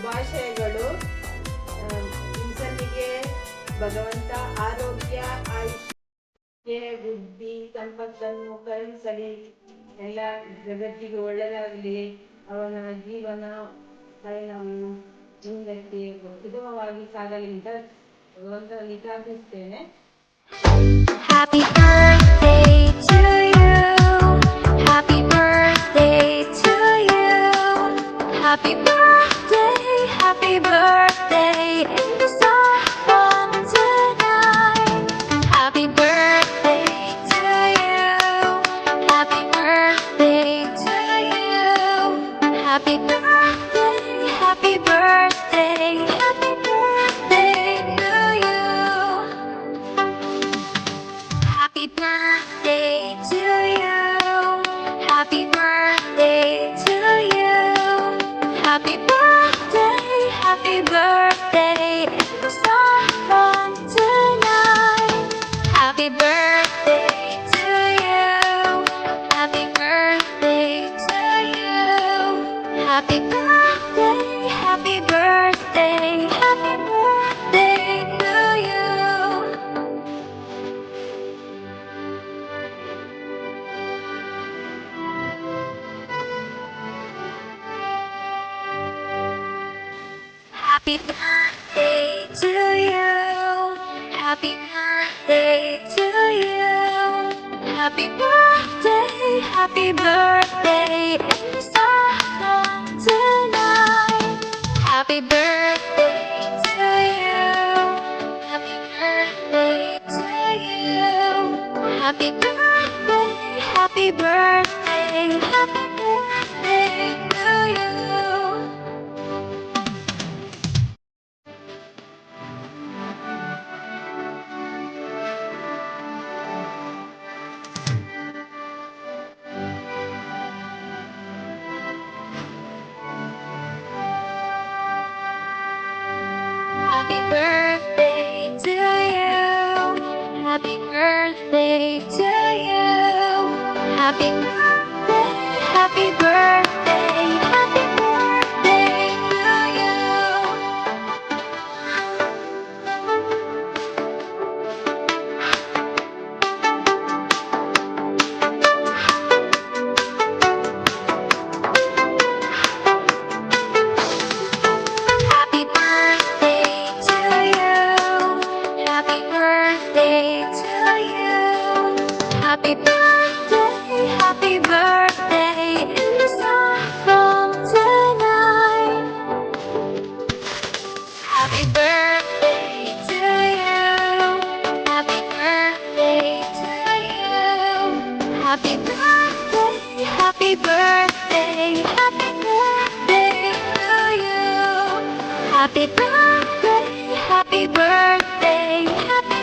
ಶುಭಾಶಯಗಳು. ಇನ್ಸನ್ನಿಗೆ ಭಗವಂತ ಆರೋಗ್ಯ, ಆಯುಷ್ಯ, ಬುದ್ಧಿ, ಸಂಪತ್ತನ್ನು ಕರುಣಿಸಲಿ. ಎಲ್ಲ ಜಗತ್ತಿಗೆ ಒಳ್ಳೆಯದಾಗಲಿ. ಅವನ ಜೀವನ ಪಯಣವನ್ನು ಮುಂದಕ್ಕೆ ಸುಗಮವಾಗಿ ಸಾಗಲಿ ಅಂತ ಭಗವಂತನಲ್ಲಿ ಪ್ರಾರ್ಥಿಸ್ತೇನೆ. Happy birthday to you. Happy birthday to you. Happy birthday, happy birthday in the song from tonight. Happy birthday to you. Happy birthday to you. Happy birthday, happy birthday, happy birthday to you. Happy birthday to you. Happy birthday to you. Happy birthday, happy birthday in the song from tonight. Happy birthday to you. Happy birthday to you. Happy birthday, happy birthday, happy birthday to you. Happy birthday to you. Happy birthday to you. Happy birthday, happy birthday in the song from tonight. Happy birthday to you. Happy birthday to you. Happy birthday, happy birthday, happy birthday to you. Happy birthday to you. Happy birthday to you. Happy birthday, happy birthday, happy birthday to you. Happy birthday to you. Happy birthday to you. Happy birthday, happy birthday in the song from tonight. Happy birthday to you. Happy birthday to you. Happy birthday, happy birthday, happy birthday to you. Happy birthday, happy birthday, happy